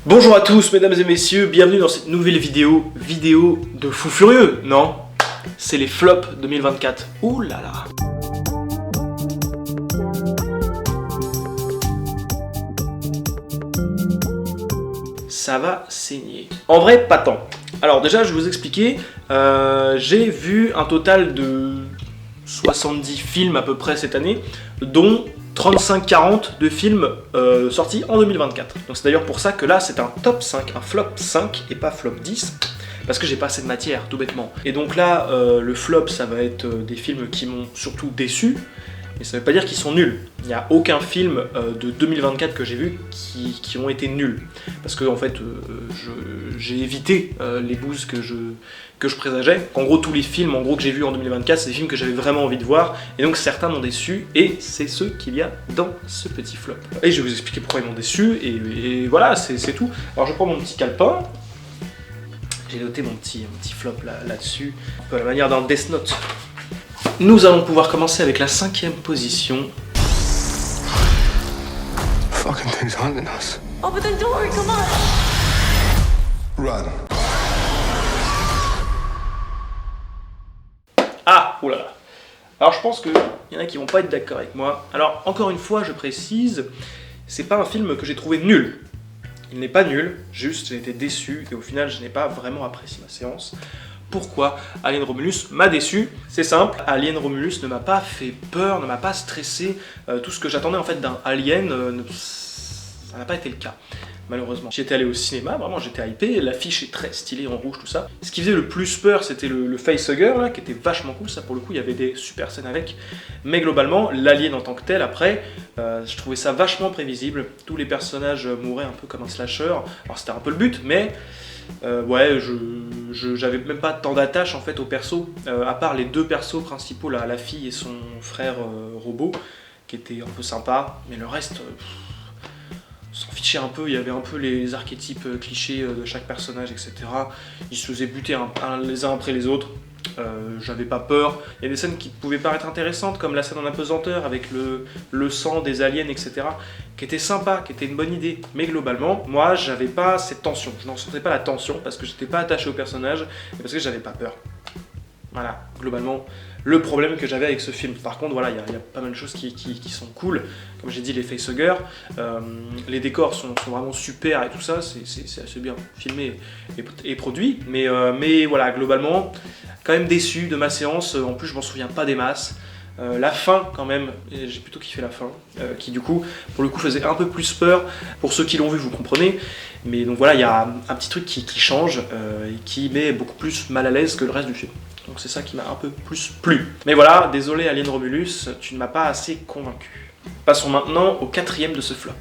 Bonjour à tous mesdames et messieurs, bienvenue dans cette nouvelle vidéo de fou furieux, non? C'est les flops 2024, ouh là là. Ça va saigner. En vrai, pas tant. Alors déjà, je vais vous expliquer, j'ai vu un total de 70 films à peu près cette année, dont 35-40 de films sortis en 2024. Donc c'est d'ailleurs pour ça que là c'est un top 5, un flop 5 et pas flop 10, parce que j'ai pas assez de matière, tout bêtement. Et donc là, le flop ça va être des films qui m'ont surtout déçu, mais ça veut pas dire qu'ils sont nuls. Il n'y a aucun film de 2024 que j'ai vu qui ont été nuls. Parce que en fait, j'ai évité les boosts que je présageais. En gros, tous les films que j'ai vus en 2024, c'est des films que j'avais vraiment envie de voir. Et donc certains m'ont déçu, et c'est ceux qu'il y a dans ce petit flop. Et je vais vous expliquer pourquoi ils m'ont déçu, et voilà, c'est tout. Alors je prends mon petit calepin. J'ai noté mon petit flop là-dessus, un peu à la manière d'un Death Note. Nous allons pouvoir commencer avec la 5e position. Fucking things hunting us. Oh, but then don't worry, come on. Run. Ah, oulala. Alors je pense qu'il y en a qui vont pas être d'accord avec moi. Alors encore une fois, je précise, c'est pas un film que j'ai trouvé nul. Il n'est pas nul, juste j'ai été déçu et au final je n'ai pas vraiment apprécié ma séance. Pourquoi Alien Romulus m'a déçu? C'est simple, Alien Romulus ne m'a pas fait peur, ne m'a pas stressé. Tout ce que j'attendais en fait d'un Alien, ça n'a pas été le cas, malheureusement. J'étais allé au cinéma, vraiment j'étais hypé, l'affiche est très stylée en rouge, tout ça. Ce qui faisait le plus peur, c'était le facehugger, là, qui était vachement cool, ça pour le coup, il y avait des super scènes avec. Mais globalement, l'Alien en tant que tel, après, je trouvais ça vachement prévisible. Tous les personnages mouraient un peu comme un slasher, alors c'était un peu le but, mais... ouais, j'avais même pas tant d'attache en fait aux persos, à part les deux persos principaux, la fille et son frère robot, qui étaient un peu sympas, mais le reste, s'en fichait un peu. Il y avait un peu les archétypes clichés de chaque personnage, etc. Ils se faisaient buter les uns après les autres. J'avais pas peur. Il y a des scènes qui pouvaient paraître intéressantes, comme la scène en apesanteur avec le sang des aliens, etc., qui était sympa, qui était une bonne idée. Mais globalement, moi, j'avais pas cette tension. Je n'en sentais pas la tension parce que j'étais pas attaché au personnage et parce que j'avais pas peur. Voilà, globalement, le problème que j'avais avec ce film. Par contre, voilà, il y a pas mal de choses qui sont cool. Comme j'ai dit, les facehuggers, les décors sont vraiment super et tout ça, c'est assez bien filmé et produit. Mais voilà, globalement, quand même déçu de ma séance. En plus, je m'en souviens pas des masses. La fin, quand même, j'ai plutôt kiffé la fin, qui du coup, pour le coup, faisait un peu plus peur. Pour ceux qui l'ont vu, vous comprenez. Mais donc voilà, il y a un petit truc qui change et qui met beaucoup plus mal à l'aise que le reste du film. Donc c'est ça qui m'a un peu plus plu. Mais voilà, désolé Alien Romulus, tu ne m'as pas assez convaincu. Passons maintenant au 4e de ce flop.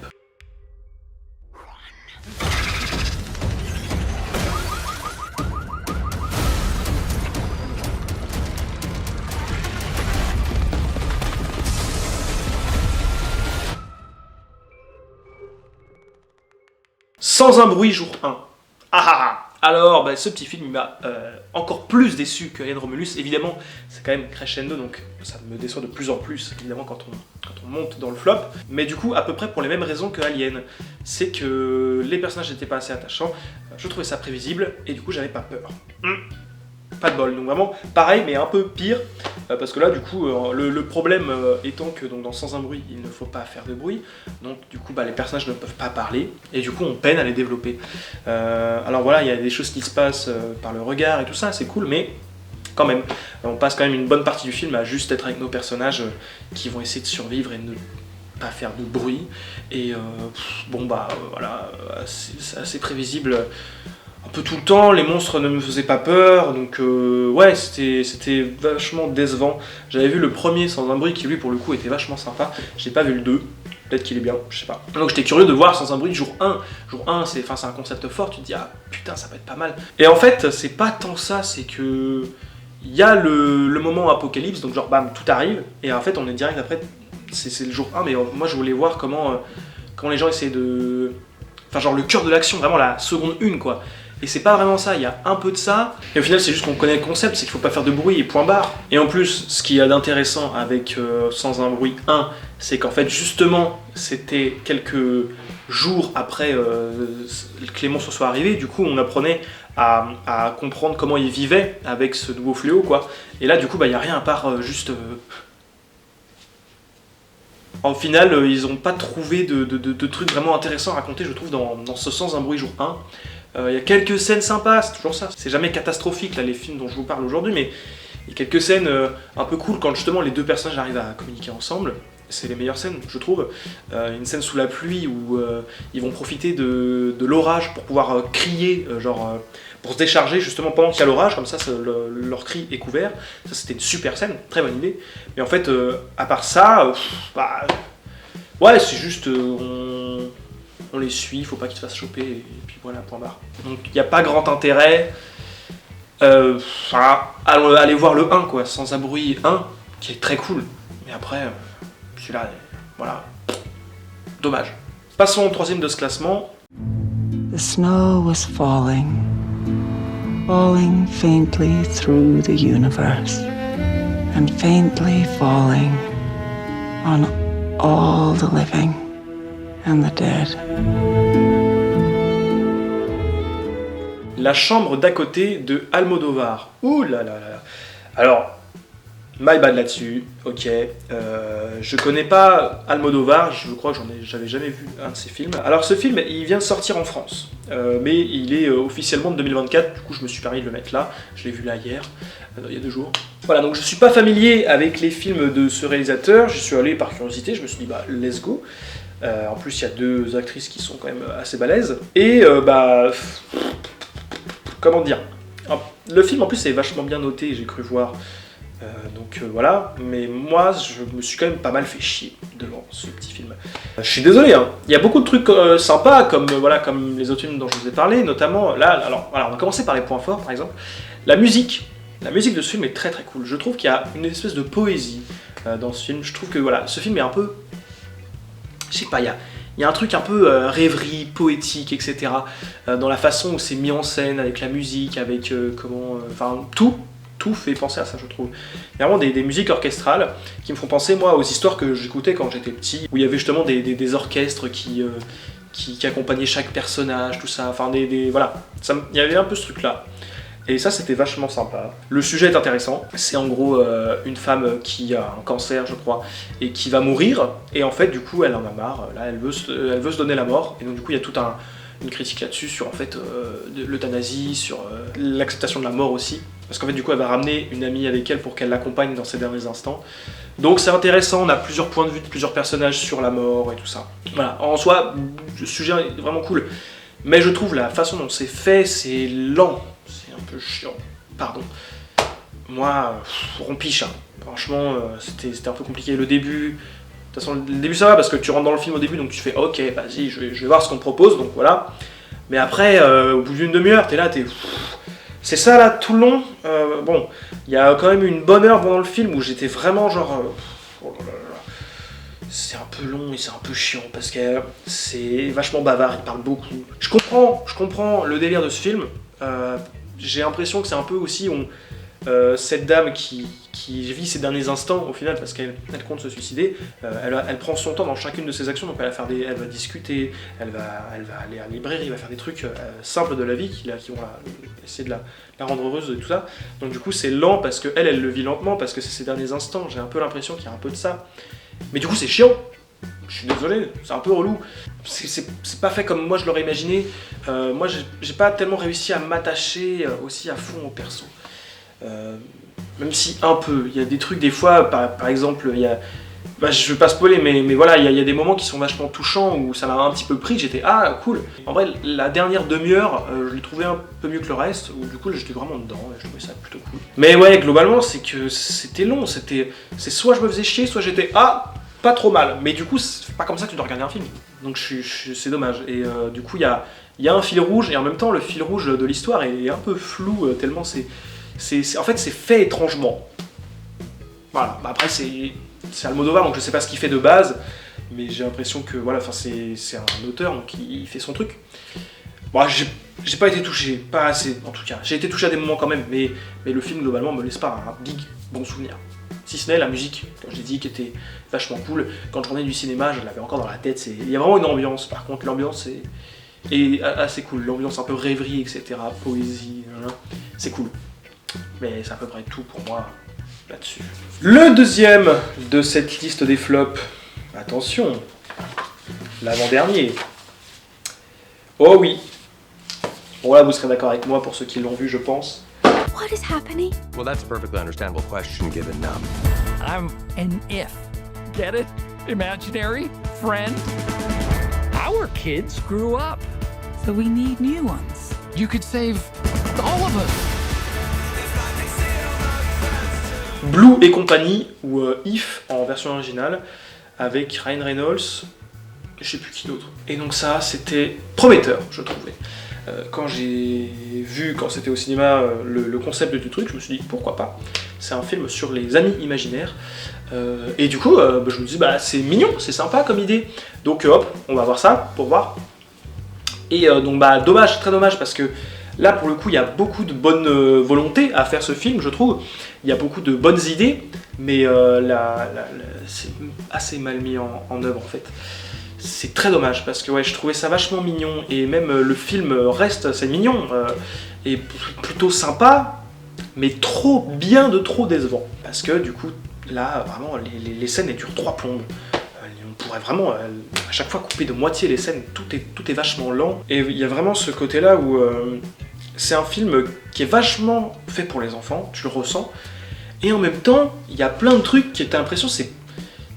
Sans un bruit jour 1. Ah ah ah. Alors, ce petit film il m'a encore plus déçu que Alien Romulus. Évidemment, c'est quand même crescendo, donc ça me déçoit de plus en plus, évidemment, quand on monte dans le flop. Mais du coup, à peu près pour les mêmes raisons que Alien. C'est que les personnages n'étaient pas assez attachants, je trouvais ça prévisible, et du coup, j'avais pas peur. Pas de bol, donc vraiment pareil, mais un peu pire, parce que là, du coup, le problème étant que donc, dans Sans un bruit, il ne faut pas faire de bruit, donc du coup, les personnages ne peuvent pas parler, et du coup, on peine à les développer. Alors voilà, il y a des choses qui se passent par le regard et tout ça, c'est cool, mais quand même, on passe quand même une bonne partie du film à juste être avec nos personnages qui vont essayer de survivre et ne pas faire de bruit, et voilà, c'est assez prévisible. Un peu tout le temps, les monstres ne me faisaient pas peur, donc ouais, c'était vachement décevant. J'avais vu le premier Sans un bruit qui lui pour le coup était vachement sympa, j'ai pas vu le 2, peut-être qu'il est bien, je sais pas. Donc j'étais curieux de voir Sans un bruit jour 1. Jour 1, c'est un concept fort, tu te dis ah putain ça va être pas mal. Et en fait, c'est pas tant ça, c'est que il y a le moment apocalypse, donc genre bam, tout arrive, et en fait on est direct après, c'est le jour 1, mais moi je voulais voir comment les gens essaient de... Enfin genre le cœur de l'action, vraiment la seconde 1 quoi. Et c'est pas vraiment ça, il y a un peu de ça, et au final c'est juste qu'on connaît le concept, c'est qu'il faut pas faire de bruit et point barre. Et en plus, ce qu'il y a d'intéressant avec Sans un bruit 1, c'est qu'en fait justement, c'était quelques jours après Clément soit arrivé, du coup on apprenait à comprendre comment il vivait avec ce nouveau fléau, quoi. Et là du coup il n'y a rien à part juste... En final, ils n'ont pas trouvé de trucs vraiment intéressants à raconter, je trouve, dans ce Sans un bruit jour 1. Il y a quelques scènes sympas, c'est toujours ça. C'est jamais catastrophique, là, les films dont je vous parle aujourd'hui, mais il y a quelques scènes un peu cool quand justement les deux personnages arrivent à communiquer ensemble. C'est les meilleures scènes, je trouve. Une scène sous la pluie où ils vont profiter de l'orage pour pouvoir crier, pour se décharger justement pendant qu'il y a l'orage, comme ça leur cri est couvert. Ça, c'était une super scène, très bonne idée. Mais en fait, à part ça, ouais, c'est juste on les suit, faut pas qu'ils se fassent choper, et puis voilà, point barre. Donc il n'y a pas grand intérêt. Allez voir le 1, quoi, Sans un bruit 1, qui est très cool. Mais après, celui-là, voilà, dommage. Passons au troisième de ce classement. The snow was falling, falling faintly through the universe, and faintly falling on all the living and the dead. La chambre d'à côté de Almodovar. Ouh là là là. Alors, my bad là-dessus, ok. Je connais pas Almodovar, je crois que j'avais jamais vu un de ses films. Alors ce film, il vient de sortir en France, mais il est officiellement de 2024, du coup je me suis permis de le mettre là. Je l'ai vu là hier, il y a 2 jours. Voilà, donc je suis pas familier avec les films de ce réalisateur, j'y suis allé par curiosité, je me suis dit bah let's go. En plus il y a 2 actrices qui sont quand même assez balèzes. Et comment dire, le film en plus est vachement bien noté, j'ai cru voir. Voilà, mais moi je me suis quand même pas mal fait chier devant ce petit film. Je suis désolé, hein. Il y a beaucoup de trucs sympas comme les autres films dont je vous ai parlé, notamment là, alors voilà, on va commencer par les points forts par exemple. La musique de ce film est très très cool. Je trouve qu'il y a une espèce de poésie dans ce film. Je trouve que voilà, ce film est un peu, je sais pas, il y a un truc un peu rêverie, poétique, etc. Dans la façon où c'est mis en scène, avec la musique, avec tout fait penser à ça, je trouve. Il y a vraiment des musiques orchestrales qui me font penser, moi, aux histoires que j'écoutais quand j'étais petit, où il y avait justement des orchestres qui accompagnaient chaque personnage, tout ça. Enfin, voilà. Il y avait un peu ce truc-là. Et ça, c'était vachement sympa. Le sujet est intéressant. C'est en gros une femme qui a un cancer, je crois, et qui va mourir. Et en fait, du coup, elle en a marre. Là, elle veut se donner la mort. Et donc, du coup, il y a toute une critique là-dessus sur en fait l'euthanasie, sur l'acceptation de la mort aussi. Parce qu'en fait, du coup, elle va ramener une amie avec elle pour qu'elle l'accompagne dans ses derniers instants. Donc c'est intéressant, on a plusieurs points de vue de plusieurs personnages sur la mort et tout ça. Voilà, en soi, le sujet est vraiment cool. Mais je trouve la façon dont c'est fait, c'est lent. C'est un peu chiant, pardon. Moi, rompiche, hein. Franchement, c'était un peu compliqué. Le début, de toute façon, le début ça va parce que tu rentres dans le film au début, donc tu fais ok, vas-y, je vais voir ce qu'on me propose, donc voilà. Mais après, au bout d'une demi-heure, t'es là, c'est ça là, tout le long. Bon, il y a quand même une bonne heure pendant le film où j'étais vraiment genre... oh là là là. C'est un peu long et c'est un peu chiant parce que c'est vachement bavard, il parle beaucoup. Je comprends le délire de ce film. J'ai l'impression que c'est un peu aussi cette dame qui vit ses derniers instants au final parce qu'elle compte se suicider. Elle prend son temps dans chacune de ses actions, donc elle va discuter, elle va aller à la librairie, elle va faire des trucs simples de la vie qui vont essayer de la rendre heureuse et tout ça. Donc du coup c'est lent parce qu'elle le vit lentement parce que c'est ses derniers instants. J'ai un peu l'impression qu'il y a un peu de ça. Mais du coup c'est chiant. Je suis désolé, c'est un peu relou. C'est pas fait comme moi je l'aurais imaginé. Moi j'ai pas tellement réussi à m'attacher aussi à fond au perso. Même si un peu, il y a des trucs des fois, par exemple, il y a... je vais pas spoiler, mais voilà, il y a des moments qui sont vachement touchants où ça m'a un petit peu pris, j'étais ah cool. En vrai, la dernière demi-heure, je l'ai trouvé un peu mieux que le reste, où du coup j'étais vraiment dedans et je trouvais ça plutôt cool. Mais ouais, globalement, c'est que c'était long, c'est soit je me faisais chier, soit j'étais pas trop mal. Mais du coup, c'est pas comme ça que tu dois regarder un film. Donc c'est dommage. Et du coup, il y a un fil rouge, et en même temps, le fil rouge de l'histoire est un peu flou, tellement en fait, c'est fait étrangement. Voilà, après c'est Almodovar, donc je sais pas ce qu'il fait de base, mais j'ai l'impression que voilà, c'est un auteur, donc il fait son truc. Bon, j'ai pas été touché, pas assez en tout cas. J'ai été touché à des moments quand même, mais le film globalement me laisse pas un big bon souvenir. Si ce n'est la musique, comme je l'ai dit, qui était vachement cool. Quand je revenais du cinéma, je l'avais encore dans la tête. Il y a vraiment une ambiance. Par contre, l'ambiance est assez cool. L'ambiance un peu rêverie, etc. Poésie, c'est cool. Mais c'est à peu près tout pour moi là-dessus. Le deuxième de cette liste des flops, attention, l'avant-dernier. Oh oui. Bon là, vous serez d'accord avec moi pour ceux qui l'ont vu, je pense. What is happening? Well, that's a perfectly understandable question given I'm an if. Get it? Imaginary friend? Our kids grew up. So we need new ones. You could save all of us. Blue et compagnie, ou If en version originale, avec Ryan Reynolds, je sais plus qui d'autre. Et donc ça, c'était prometteur, je trouvais. Quand j'ai vu, quand c'était au cinéma, le concept du truc, je me suis dit pourquoi pas. C'est un film sur les amis imaginaires. Et du coup, je me dis c'est mignon, c'est sympa comme idée. Donc hop, on va voir ça pour voir. Et donc dommage, très dommage parce que là pour le coup il y a beaucoup de bonne volonté à faire ce film, je trouve. Il y a beaucoup de bonnes idées, mais c'est assez mal mis en œuvre en fait. C'est très dommage parce que ouais, je trouvais ça vachement mignon et même le film reste, c'est mignon et plutôt sympa, mais trop bien de trop décevant. Parce que du coup, là, vraiment, les scènes elles durent 3 plombes. On pourrait vraiment à chaque fois couper de moitié les scènes, tout est vachement lent. Et il y a vraiment ce côté-là où c'est un film qui est vachement fait pour les enfants, tu le ressens. Et en même temps, il y a plein de trucs qui t'as l'impression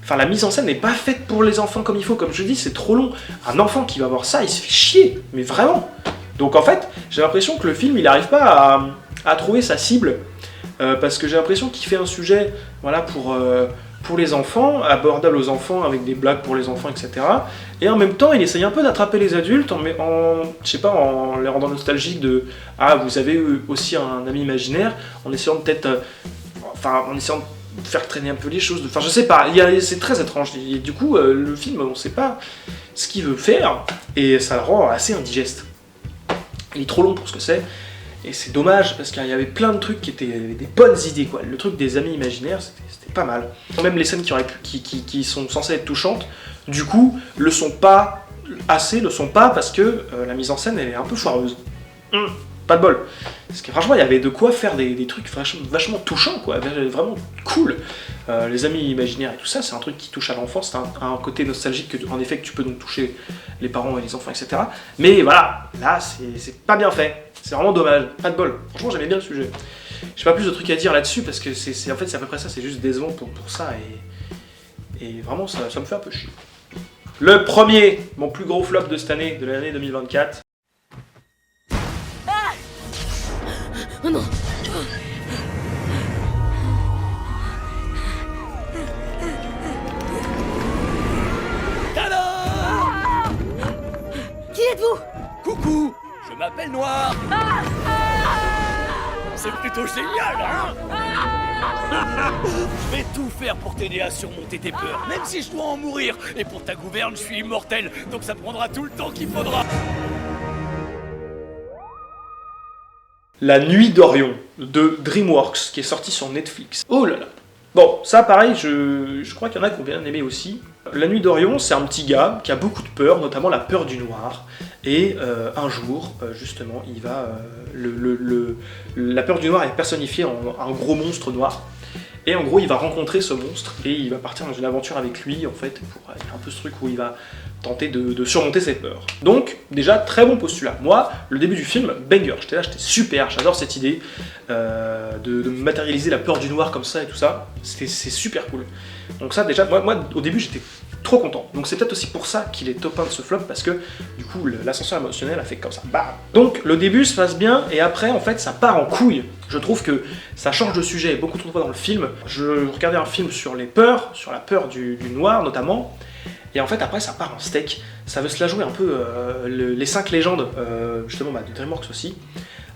Enfin, la mise en scène n'est pas faite pour les enfants comme il faut, comme je dis, c'est trop long. Un enfant qui va voir ça, il se fait chier, mais vraiment. Donc en fait, j'ai l'impression que le film, il n'arrive pas à trouver sa cible, parce que j'ai l'impression qu'il fait un sujet, voilà, pour les enfants, abordable aux enfants, avec des blagues pour les enfants, etc. Et en même temps, il essaye un peu d'attraper les adultes, en les rendant nostalgiques de « Ah, vous avez aussi un ami imaginaire », en essayant peut-être... en essayant de faire traîner un peu les choses, enfin je sais pas, c'est très étrange, et du coup le film on sait pas ce qu'il veut faire, et ça le rend assez indigeste. Il est trop long pour ce que c'est, et c'est dommage, parce qu'il y avait plein de trucs qui étaient des bonnes idées, quoi. Le truc des amis imaginaires, c'était pas mal. Même les scènes qui sont censées être touchantes, du coup, le sont pas parce que la mise en scène elle est un peu foireuse. Pas de bol. Parce que franchement, il y avait de quoi faire des trucs vachement touchants, quoi, vraiment cool. Les amis imaginaires et tout ça, c'est un truc qui touche à l'enfance, c'est un côté nostalgique en effet que tu peux donc toucher les parents et les enfants, etc. Mais voilà, là, c'est pas bien fait. C'est vraiment dommage, pas de bol. Franchement, j'aimais bien le sujet. J'ai pas plus de trucs à dire là-dessus parce que en fait, c'est à peu près ça, c'est juste décevant pour ça et vraiment, ça me fait un peu chier. Le premier, mon plus gros flop de cette année, de l'année 2024. Oh non! Tada! Qui êtes-vous? Coucou, je m'appelle Noir. C'est plutôt génial, hein? Je vais tout faire pour t'aider à surmonter tes peurs, même si je dois en mourir. Et pour ta gouverne, je suis immortel, donc ça prendra tout le temps qu'il faudra. La Nuit d'Orion de DreamWorks qui est sorti sur Netflix. Oh là là. Bon, ça pareil, je crois qu'il y en a qui ont bien aimé aussi. La Nuit d'Orion, c'est un petit gars qui a beaucoup de peur, notamment la peur du noir. Et un jour, justement, il va... la peur du noir est personnifiée en un gros monstre noir. Et en gros, il va rencontrer ce monstre et il va partir dans une aventure avec lui, en fait, pour un peu ce truc où il va tenter de surmonter ses peurs. Donc, déjà, très bon postulat. Moi, le début du film, banger. J'étais là, j'étais super, j'adore cette idée de matérialiser la peur du noir comme ça et tout ça. C'est super cool. Donc ça, déjà, moi au début, j'étais trop content. Donc c'est peut-être aussi pour ça qu'il est top 1 de ce flop, parce que, du coup, l'ascenseur émotionnel a fait comme ça. Bah. Donc, le début se passe bien, et après, en fait, ça part en couille. Je trouve que ça change de sujet beaucoup trop de fois dans le film. Je regardais un film sur les peurs, sur la peur du noir, notamment, et en fait, après, ça part en steak. Ça veut se la jouer un peu les 5 légendes, justement, de DreamWorks aussi,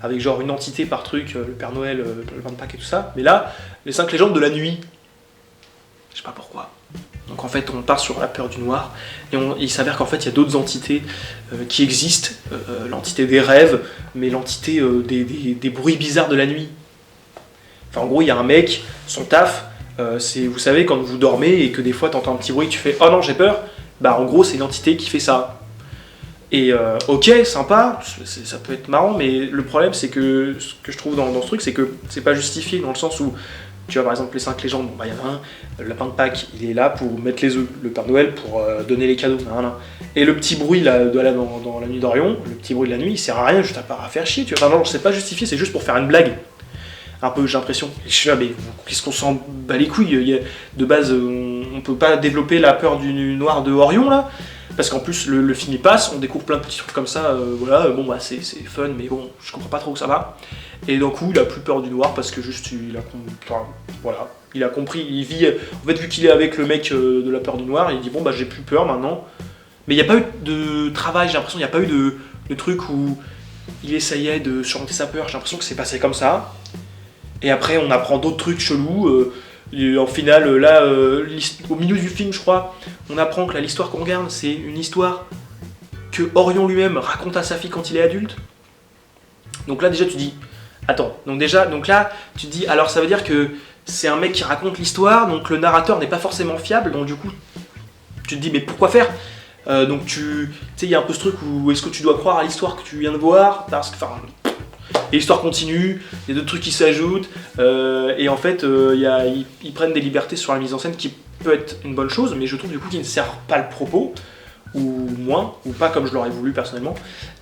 avec genre une entité par truc, le Père Noël, le vin de Pâques et tout ça. Mais là, les 5 légendes de la nuit. Je sais pas pourquoi. Donc en fait, on part sur la peur du noir, et il s'avère qu'en fait, il y a d'autres entités qui existent. L'entité des rêves, mais l'entité des bruits bizarres de la nuit. Enfin, en gros, il y a un mec, son taf, C'est, vous savez, quand vous dormez et que des fois t'entends un petit bruit, tu fais « Oh non, j'ai peur », bah en gros c'est une entité qui fait ça. Et ok, sympa, ça peut être marrant, mais le problème c'est que ce que je trouve dans ce truc, c'est que c'est pas justifié dans le sens où, tu vois par exemple les 5 légendes, bon bah il y en a un, le lapin de Pâques, il est là pour mettre les œufs, le Père Noël pour donner les cadeaux, et le petit bruit là, dans la nuit d'Orion, le petit bruit de la nuit, il sert à rien, juste à part à faire chier, tu vois, enfin non, c'est pas justifié, c'est juste pour faire une blague. Un peu, j'ai l'impression. Et je suis là, mais qu'est-ce qu'on s'en bat les couilles, de base, on peut pas développer la peur du noir de Orion là. Parce qu'en plus, le film il passe, on découvre plein de petits trucs comme ça, voilà, bon bah c'est fun, mais bon, je comprends pas trop où ça va. Et d'un coup, il a plus peur du noir parce que juste, il a compris, il vit, en fait, vu qu'il est avec le mec de la peur du noir, il dit bon bah j'ai plus peur maintenant. Mais il n'y a pas eu de travail, j'ai l'impression, il n'y a pas eu de truc où il essayait de surmonter sa peur, j'ai l'impression que c'est passé comme ça. Et après, on apprend d'autres trucs chelous. Et en final, là, au milieu du film, je crois, on apprend que l'histoire qu'on regarde, c'est une histoire que Orion lui-même raconte à sa fille quand il est adulte. Donc là, déjà, tu dis, attends, donc là, tu te dis, alors ça veut dire que c'est un mec qui raconte l'histoire, donc le narrateur n'est pas forcément fiable, donc du coup, tu te dis, mais pourquoi faire donc tu sais, il y a un peu ce truc où est-ce que tu dois croire à l'histoire que tu viens de voir, parce que, enfin, et l'histoire continue, il y a d'autres trucs qui s'ajoutent, et en fait, ils prennent des libertés sur la mise en scène qui peut être une bonne chose, mais je trouve du coup qu'ils ne servent pas le propos, ou moins, ou pas comme je l'aurais voulu personnellement.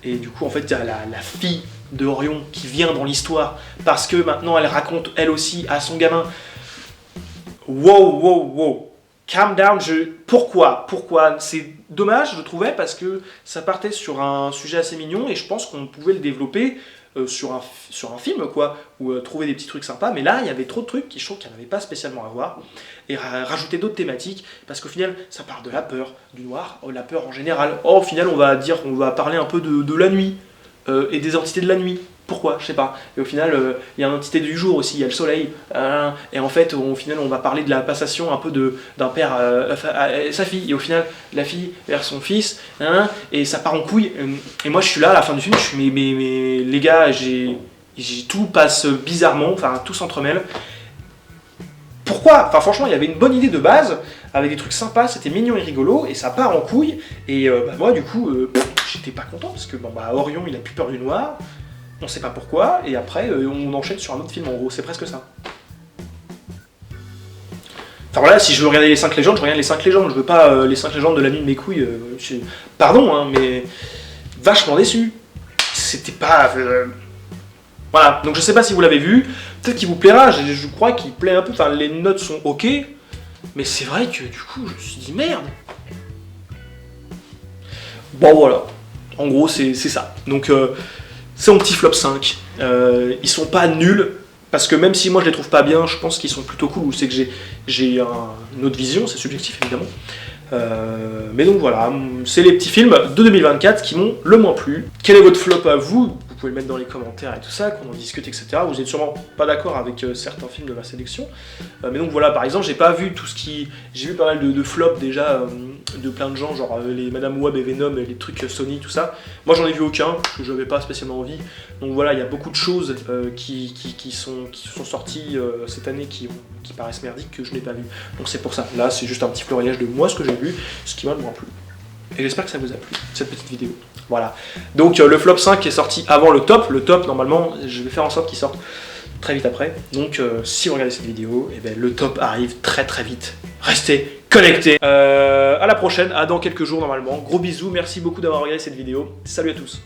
Et du coup, en fait, il y a la fille de Orion qui vient dans l'histoire, parce que maintenant elle raconte elle aussi à son gamin. Wow, calm down, pourquoi c'est dommage, je trouvais, parce que ça partait sur un sujet assez mignon, et je pense qu'on pouvait le développer sur un film, quoi, ou trouver des petits trucs sympas, mais là, il y avait trop de trucs qui, je trouve qu'il n'y en avait pas spécialement à voir, et rajouter d'autres thématiques, parce qu'au final, ça parle de la peur, du noir, la peur en général. Au final, on va parler un peu de la nuit, et des entités de la nuit. Pourquoi? Je sais pas. Et au final, il y a une entité du jour aussi, il y a le soleil. Et en fait, au final, on va parler de la passation un peu d'un père à sa fille. Et au final, la fille vers son fils. Et ça part en couille. Et moi, je suis là à la fin du film, je suis mais les gars, tout passe bizarrement, enfin, tout s'entremêle. Pourquoi? Enfin, franchement, il y avait une bonne idée de base, avec des trucs sympas, c'était mignon et rigolo, et ça part en couille. Et moi, du coup, j'étais pas content, parce que Orion, il a plus peur du noir. On sait pas pourquoi, et après on enchaîne sur un autre film, en gros, c'est presque ça. Enfin voilà, si je veux regarder les 5 légendes, je regarde les 5 légendes, je veux pas les 5 légendes de la nuit de mes couilles, pardon, hein, mais vachement déçu. C'était pas... Voilà, donc je sais pas si vous l'avez vu, peut-être qu'il vous plaira, je crois qu'il plaît un peu, enfin les notes sont ok, mais c'est vrai que du coup je me suis dit merde. Bon voilà, en gros c'est ça, donc... c'est mon petit flop 5, ils sont pas nuls, parce que même si moi je les trouve pas bien, je pense qu'ils sont plutôt cool, ou c'est que j'ai une autre vision, c'est subjectif évidemment. Mais donc voilà, c'est les petits films de 2024 qui m'ont le moins plu. Quel est votre flop à vous? Vous pouvez le mettre dans les commentaires et tout ça, qu'on en discute, etc. Vous êtes sûrement pas d'accord avec certains films de ma sélection. Mais donc voilà, par exemple, j'ai pas vu tout ce qui... J'ai vu pas mal de flops déjà, de plein de gens, genre les Madame Web et Venom, les trucs Sony, tout ça. Moi j'en ai vu aucun, parce que j'avais pas spécialement envie. Donc voilà, il y a beaucoup de choses qui sont sorties cette année qui paraissent merdiques que je n'ai pas vu. Donc c'est pour ça, là c'est juste un petit florilège de moi ce que j'ai vu, ce qui m'a le moins plu. Et j'espère que ça vous a plu, cette petite vidéo. Voilà. Donc le flop 5 est sorti avant le top. Le top, normalement, je vais faire en sorte qu'il sorte très vite après. Donc si vous regardez cette vidéo, eh bien, le top arrive très très vite. Restez connectés. À la prochaine, à dans quelques jours normalement. Gros bisous, merci beaucoup d'avoir regardé cette vidéo. Salut à tous.